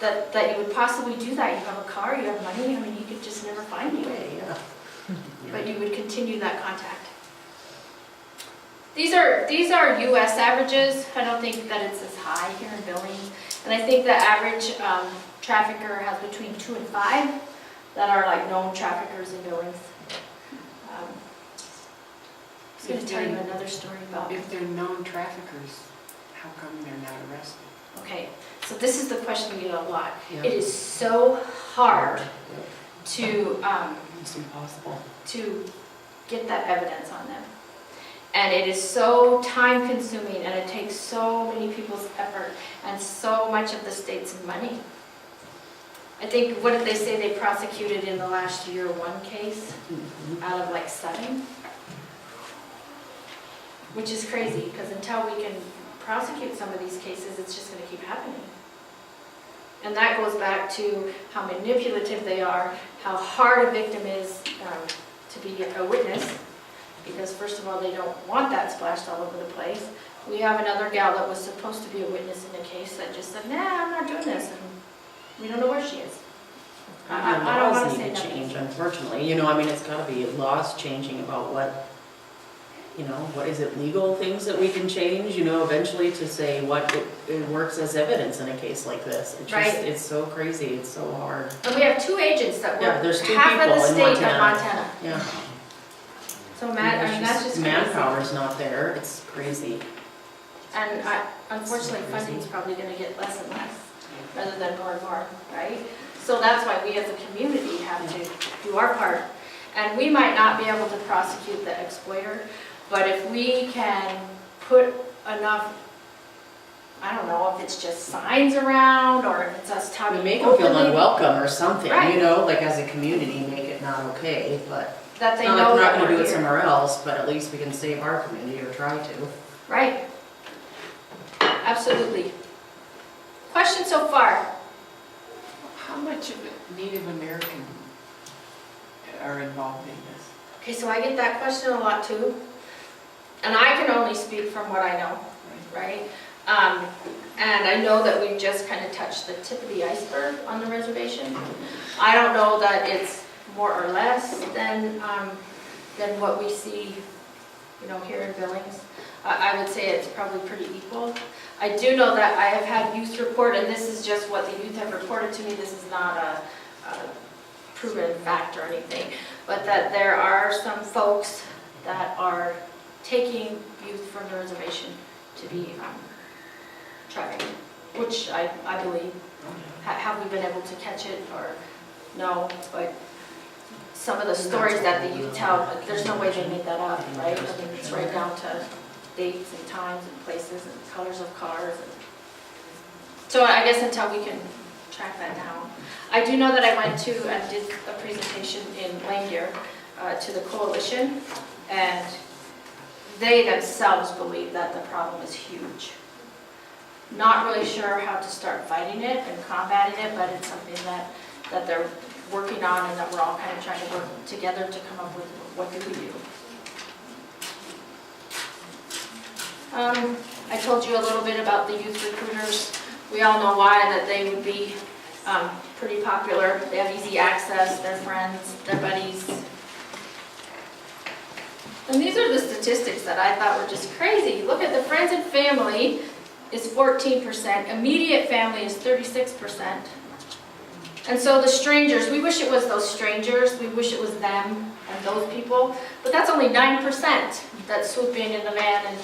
that you would possibly do that. You have a car, you have money, I mean, he could just never find you. Yeah. But you would continue that contact. These are U.S. averages. I don't think that it's as high here in Billings. And I think the average trafficker has between 2 and 5 that are like known traffickers in Billings. I was going to tell you another story about. If they're known traffickers, how come they're not arrested? Okay, so this is the question we get a lot. Yeah. It is so hard Yeah. to It's impossible. to get that evidence on them. And it is so time consuming and it takes so many people's effort and so much of the state's money. I think, what did they say they prosecuted in the last year, 1 case out of like 7? Which is crazy, because until we can prosecute some of these cases, it's just going to keep happening. And that goes back to how manipulative they are, how hard a victim is to be a witness, because first of all, they don't want that splashed all over the place. We have another gal that was supposed to be a witness in a case that just said, nah, I'm not doing this, and we don't know where she is. I don't want to say Laws need to nothing. change, unfortunately. You know, I mean, it's got to be laws changing about what, you know, what is it, legal things that we can change, you know, eventually to say what it works as evidence in a case like this. It just, Right. It's so crazy, it's so hard. And we have 2 agents that Yeah, work there's 2 half of people the in state of Montana. Montana. Yeah. So I mean, that's just crazy. Manpower's not there, it's crazy. And unfortunately, funding's probably going to get less and less, rather than more and more, right? So that's why we as a community have to do our part. And we might not be able to prosecute the exploiter, but if we can put enough, I don't know if it's just signs around, or if it's us talking We make them feel openly, unwelcome or something, Right. you know, like as a community, make it not okay, but that it's they not like know we're not that gonna do we're it here. somewhere else, but at least we can save our community or try to. Right. Absolutely. Question so far? How much of it Native American are involved in this? Okay, so I get that question a lot too. And I can only speak from what I know, right? And I know that we've just kind of touched the tip of the iceberg on the reservation. I don't know that it's more or less than what we see, you know, here in Billings. I would say it's probably pretty equal. I do know that I have had youth report, and this is just what the youth have reported to me. This is not a proven fact or anything, but that there are some folks that are taking youth from the reservation to be trafficked, which I believe. Have we been able to catch it or no? But some of the stories that the youth tell, there's no way they made that up, right? I mean, it's right down to dates and times and places and colors of cars. So I guess until we can track that down. I do know that I went to and did a presentation in Langmuir to the coalition, and they themselves believe that the problem is huge. Not really sure how to start fighting it and combating it, but it's something that they're working on and that we're all kind of trying to work together to come up with what do we do. I told you a little bit about the youth recruiters. We all know why, that they would be pretty popular. They have easy access, they're friends, they're buddies. And these are the statistics that I thought were just crazy. Look at the friends and family is 14%, immediate family is 36%. And so the strangers, we wish it was those strangers, we wish it was them and those people, but that's only 9% that swoop in the van and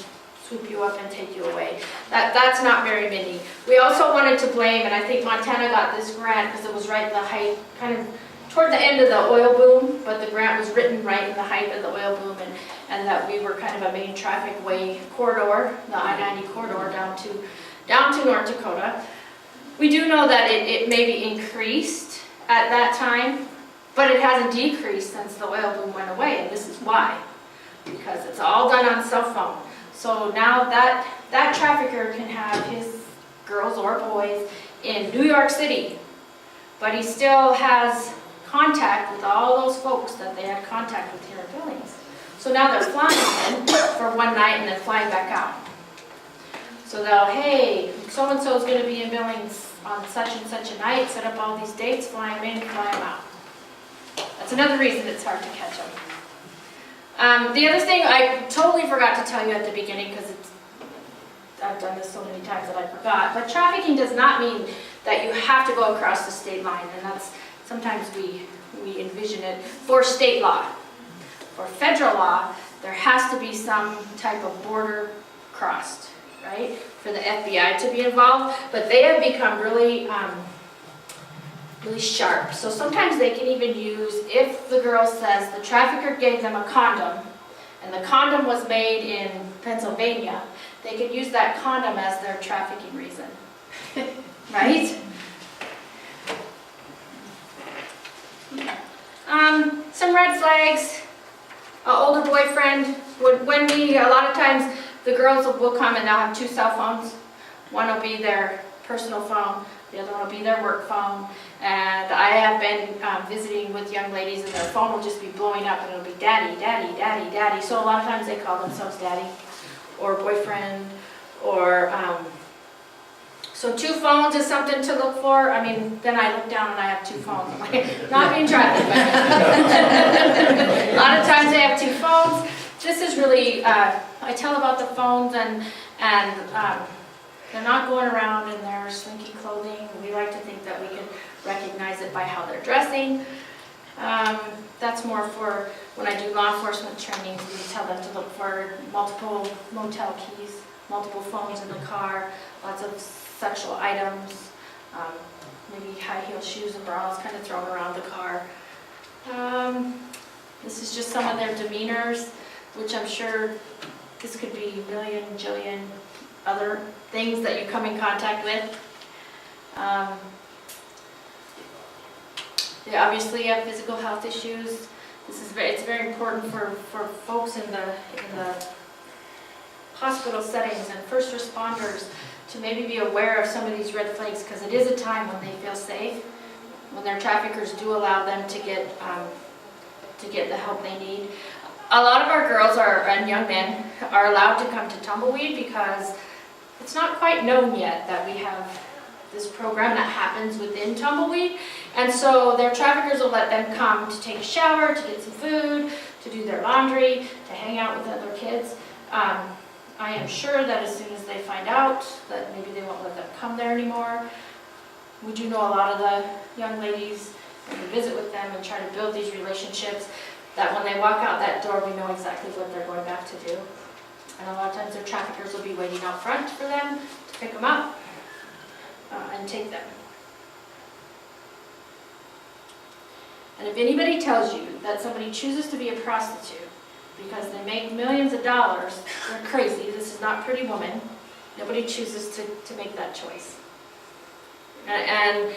swoop you up and take you away. That's not very many. We also wanted to blame, and I think Montana got this grant because it was right in the height, kind of toward the end of the oil boom, but the grant was written right in the height of the oil boom, and that we were kind of a main traffic way corridor, the I-90 corridor down to North Dakota. We do know that it maybe increased at that time, but it hasn't decreased since the oil boom went away, and this is why. Because it's all done on cell phone. So now that that trafficker can have his girls or boys in New York City, but he still has contact with all those folks that they had contact with here in Billings. So now they're flying in for one night and then flying back out. So they'll, hey, so-and-so is going to be in Billings on such and such a night, set up all these dates, fly them in, fly them out. That's another reason it's hard to catch them. The other thing I totally forgot to tell you at the beginning, because I've done this so many times that I forgot, but trafficking does not mean that you have to go across the state line, and that's sometimes we envision it for state law. For federal law, there has to be some type of border crossed, right, for the FBI to be involved, but they have become really really sharp. So sometimes they can even use, if the girl says the trafficker gave them a condom, and the condom was made in Pennsylvania, they could use that condom as their trafficking reason, right? Some red flags. Older boyfriend. When we, a lot of times, the girls will come and they'll have 2 cell phones. One will be their personal phone, the other one will be their work phone. And I have been visiting with young ladies and their phone will just be blowing up and it'll be daddy, daddy, daddy, daddy. So a lot of times they call themselves daddy or boyfriend or so 2 phones is something to look for. I mean, then I look down and I have 2 phones. I'm like, not being trafficked, but a lot of times they have 2 phones. This is really, I tell about the phones and they're not going around in their slinky clothing. We like to think that we can recognize it by how they're dressing. That's more for when I do law enforcement trainings. We tell them to look for multiple motel keys, multiple phones in the car, lots of sexual items, maybe high heel shoes and bras kind of thrown around the car. This is just some of their demeanors, which I'm sure this could be a million, jillion other things that you come in contact with. They obviously have physical health issues. It's very important for folks in the hospital settings and first responders to maybe be aware of some of these red flags, because it is a time when they feel safe, when their traffickers do allow them to get the help they need. A lot of our girls and young men are allowed to come to Tumbleweed because it's not quite known yet that we have this program that happens within Tumbleweed, and so their traffickers will let them come to take a shower, to get some food, to do their laundry, to hang out with other kids. I am sure that as soon as they find out that maybe they won't let them come there anymore. We do know a lot of the young ladies, and we visit with them and try to build these relationships, that when they walk out that door, we know exactly what they're going back to do. And a lot of times their traffickers will be waiting out front for them to pick them up and take them. And if anybody tells you that somebody chooses to be a prostitute because they make millions of dollars, they're crazy. This is not Pretty Woman. Nobody chooses to make that choice. And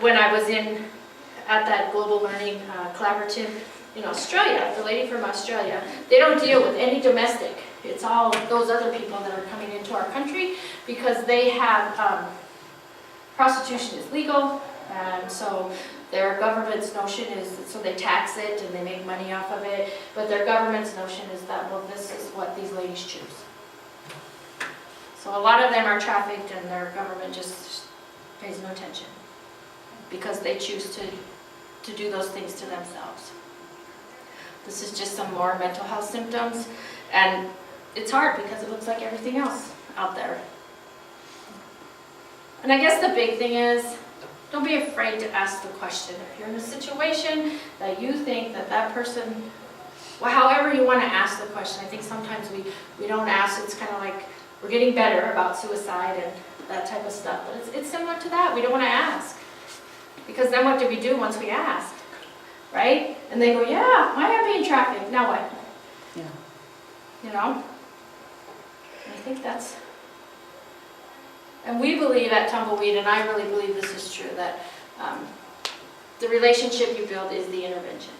when I was at that Global Learning Collaborative in Australia, the lady from Australia, they don't deal with any domestic. It's all those other people that are coming into our country because they have, prostitution is legal, and so their government's notion is, so they tax it and they make money off of it, but their government's notion is that, well, this is what these ladies choose. So a lot of them are trafficked and their government just pays no attention because they choose to do those things to themselves. This is just some more mental health symptoms, and it's hard because it looks like everything else out there. And I guess the big thing is, don't be afraid to ask the question. If you're in a situation that you think that person, well, however you want to ask the question, I think sometimes we don't ask. It's kind of like we're getting better about suicide and that type of stuff, but it's similar to that. We don't want to ask, because then what do we do once we ask, right? And they go, yeah, I am being trafficked. Now what? Yeah. You know? I think that's... And we believe at Tumbleweed, and I really believe this is true, that the relationship you build is the intervention.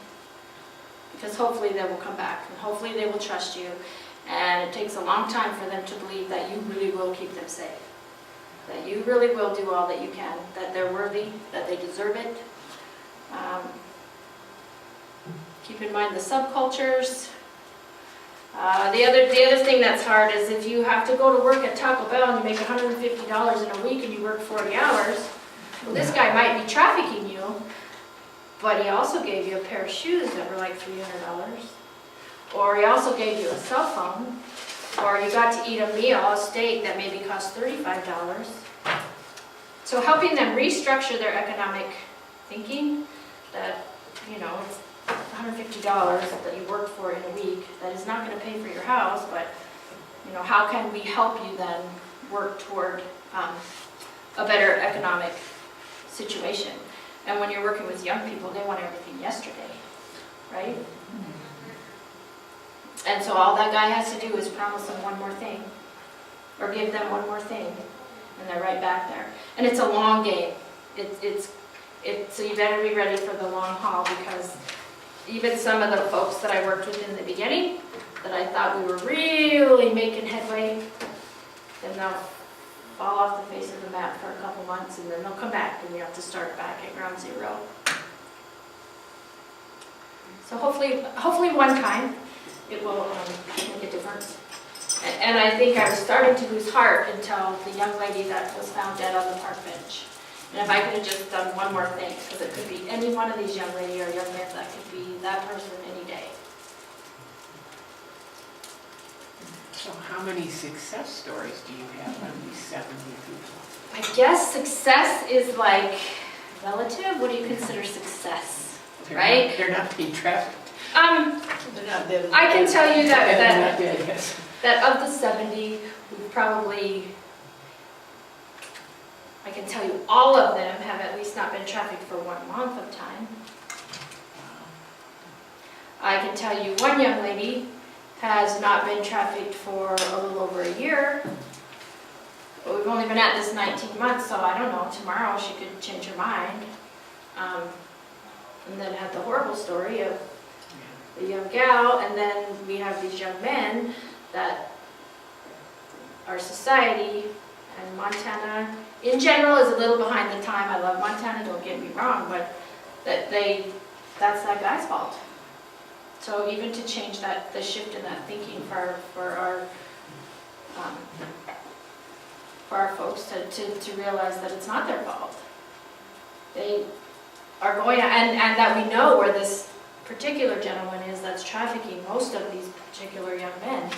Because hopefully they will come back, and hopefully they will trust you, And it takes a long time for them to believe that you really will keep them safe. That you really will do all that you can, that they're worthy, that they deserve it. Keep in mind the subcultures. The other thing that's hard is if you have to go to work at Taco Bell and you make $150 in a week and you work 40 hours, well, this guy might be trafficking you, but he also gave you a pair of shoes that were like $300. Or he also gave you a cell phone, or you got to eat a meal, a steak that maybe cost $35. So helping them restructure their economic thinking, that, you know, it's $150 that you worked for in a week, that is not going to pay for your house, but, you know, how can we help you then work toward a better economic situation? And when you're working with young people, they want everything yesterday, right? And so all that guy has to do is promise them one more thing, or give them one more thing, and they're right back there. And it's a long game. So you better be ready for the long haul, because even some of the folks that I worked with in the beginning, that I thought we were really making headway, then they'll fall off the face of the map for a couple months, and then they'll come back, and you have to start back at ground zero. So hopefully one time, it will make a difference. And I think I was starting to lose heart until the young lady that was found dead on the park bench. And if I could have just done one more thing, because it could be any one of these young lady or young men, that could be that person any day. So how many success stories do you have on these 70 people? I guess success is like relative. What do you consider success? Right? They're not being trafficked. They're not dead. I can tell you They're not dead, yes. that of the 70, we've probably, I can tell you all of them have at least not been trafficked for 1 month of time. I can tell you one young lady has not been trafficked for a little over a year. But we've only been at this 19 months, so I don't know, tomorrow she could change her mind. And then have the horrible story of the young gal, and then we have these young men that our society and Montana in general is a little behind the time. I love Montana, don't get me wrong, but that's that guy's fault. So even to change that, the shift in that thinking for our folks to realize that it's not their fault. They are going to, and that we know where this particular gentleman is that's trafficking most of these particular young men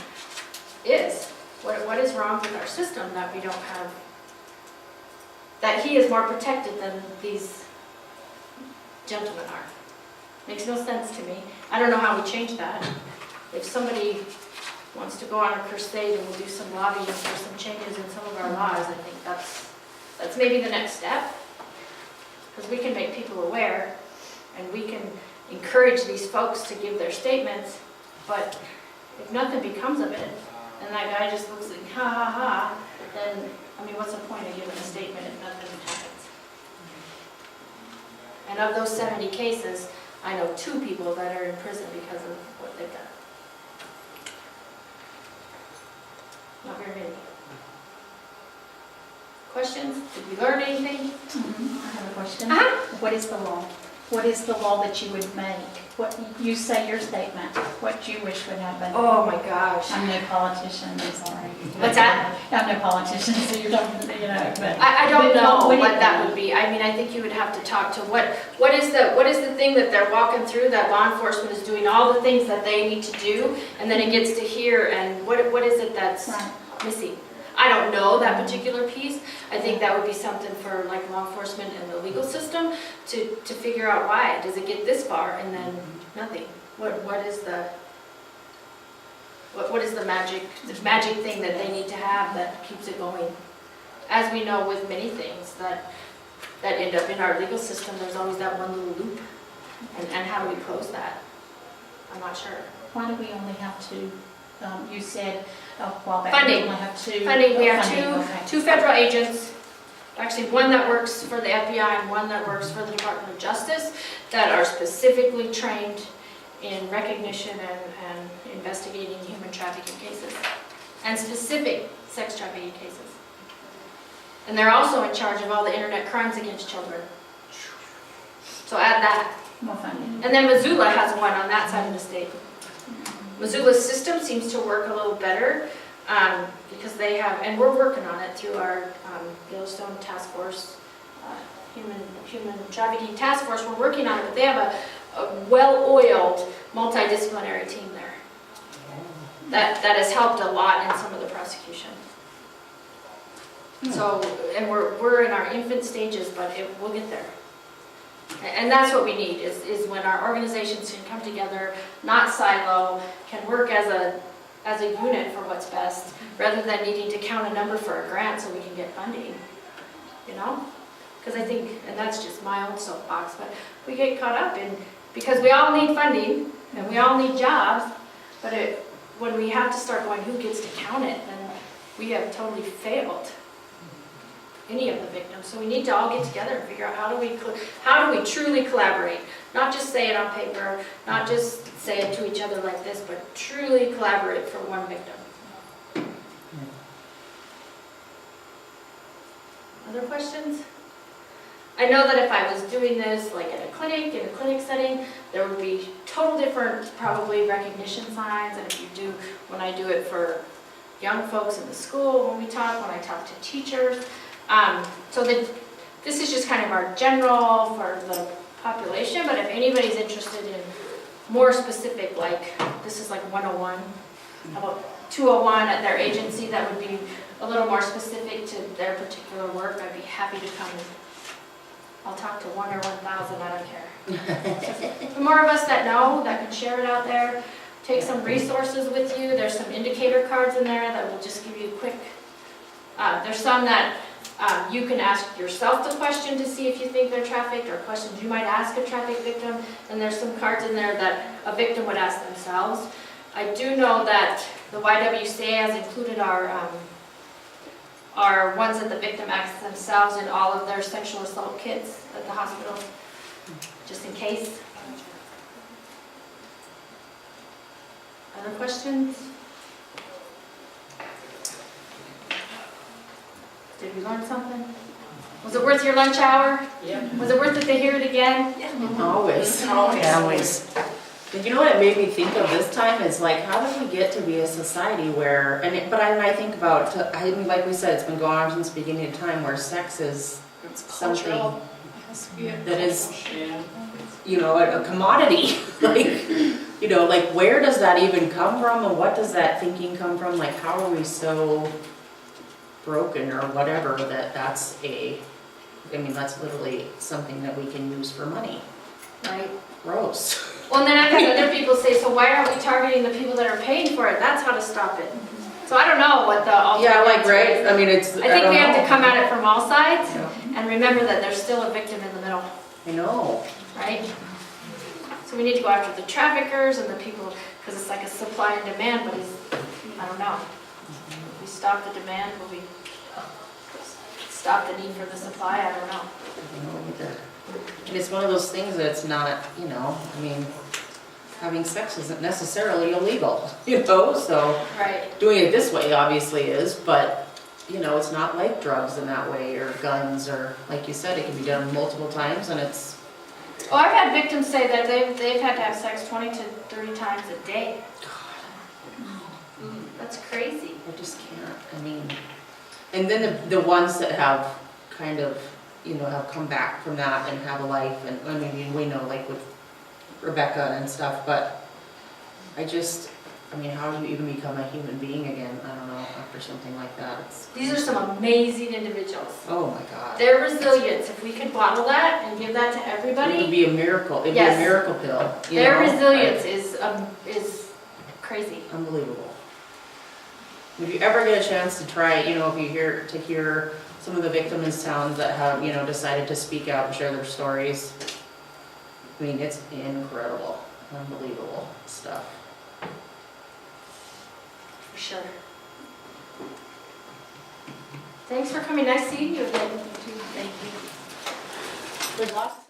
is. What is wrong with our system that we don't have, that he is more protected than these gentlemen are? Makes no sense to me. I don't know how we change that. If somebody wants to go on a crusade and we'll do some lobbying for some changes in some of our laws, I think that's maybe the next step. Because we can make people aware, and we can encourage these folks to give their statements, but if nothing becomes of it, and that guy just looks like, ha ha ha, then, I mean, what's the point of giving a statement if nothing happens? And of those 70 cases, I know 2 people that are in prison because of what they've done. Not very many. Questions? Did we learn anything? I have a question. Uh-huh. What is the law? What is the law that you would make? What you say your statement, what you wish would happen. Oh my gosh. I'm no politician, I'm sorry. What's that? I'm no politician, so you're talking, but. I don't but know what what it- that would be. I mean, I think you would have to talk to what is the thing that they're walking through, that law enforcement is doing all the things that they need to do, and then it gets to here, and what is it that's Right. missing? I don't know that particular piece. I think that would be something for like law enforcement and the legal system to figure out why. Does it get this far and then nothing? What is the magic thing that they need to have that keeps it going? As we know with many things that end up in our legal system, there's always that one little loop. And how do we close that? I'm not sure. Why do we only have 2? You said a while back. Funding. We only have 2. Funding, we have Funding, okay. two federal agents, actually one that works for the FBI and one that works for the Department of Justice, that are specifically trained in recognition and investigating human trafficking cases, and specific sex trafficking cases. And they're also in charge of all the internet crimes against children. So add that. More funding. And then Missoula has one on that side of the state. Missoula's system seems to work a little better because they have, and we're working on it through our Yellowstone Task Force, Human Trafficking Task Force. We're working on it, but they have a well-oiled multidisciplinary team there that has helped a lot in some of the prosecution. So, and we're in our infant stages, but we'll get there. And that's what we need, is when our organizations can come together, not silo, can work as a unit for what's best, rather than needing to count a number for a grant so we can get funding, you know? Because I think, and that's just my own soapbox, but we get caught up in, because we all need funding, and we all need jobs, but when we have to start going, who gets to count it, then we have totally failed any of the victims. So we need to all get together and figure out how do we truly collaborate, not just say it on paper, not just say it to each other like this, but truly collaborate for one victim. Other questions? I know that if I was doing this like in a clinic setting, there would be total different probably recognition signs, and when I do it for young folks in the school, when I talk to teachers. So this is just kind of our general for the population, but if anybody's interested in more specific, like this is like 101, how about 201 at their agency, that would be a little more specific to their particular work, I'd be happy to come. I'll talk to 1 or 1,000, I don't care. The more of us that know, that can share it out there, take some resources with you. There's some indicator cards in there that will just give you a quick, there's some that you can ask yourself the question to see if you think they're trafficked, or questions you might ask a trafficked victim, and there's some cards in there that a victim would ask themselves. I do know that the YWCA has included our ones that the victim asks themselves in all of their sexual assault kits at the hospital, just in case. Other questions? Did we learn something? Was it worth your lunch hour? Yeah. Was it worth it to hear it again? Always. But you know what it made me think of this time is like, how did we get to be a society where, but I think about, I mean, like we said, it's been going on since the beginning of time, where sex is something that is, you know, a commodity. Like, you know, like where does that even come from, and what does that thinking come from? Like, how are we so broken or whatever that's that's literally something that we can use for money. Right. Gross. Well, and then I've had other people say, so why aren't we targeting the people that are paying for it? That's how to stop it. So I don't know what the alternative is. I mean, it's. I think we have to come at it from all sides, and remember that there's still a victim in the middle. I know. Right? So we need to go after the traffickers and the people, because it's like a supply and demand, but I don't know. If we stop the demand, will we stop the need for the supply? I don't know. I don't know either. And it's one of those things that's not, you know, I mean, having sex isn't necessarily illegal, you know, so. Right. Doing it this way obviously is, but, you know, it's not like drugs in that way, or guns, or, like you said, it can be done multiple times, and it's. Well, I've had victims say that they've had to have sex 20 to 30 times a day. God. That's crazy. I just can't, I mean, and then the ones that have kind of, you know, have come back from that and have a life, and I mean, we know, like with Rebecca and stuff, but I mean, how do you even become a human being again? I don't know, after something like that. These are some amazing individuals. Oh my God. Their resilience, if we could bottle that and give that to everybody. It would be a miracle. It'd Yes. be a miracle pill. Their resilience is crazy. Unbelievable. If you ever get a chance to try, you know, if you hear some of the victims in town that have, you know, decided to speak out and share their stories, I mean, it's incredible, unbelievable stuff. For sure. Thanks for coming. Nice seeing you again. Thank you. There's lots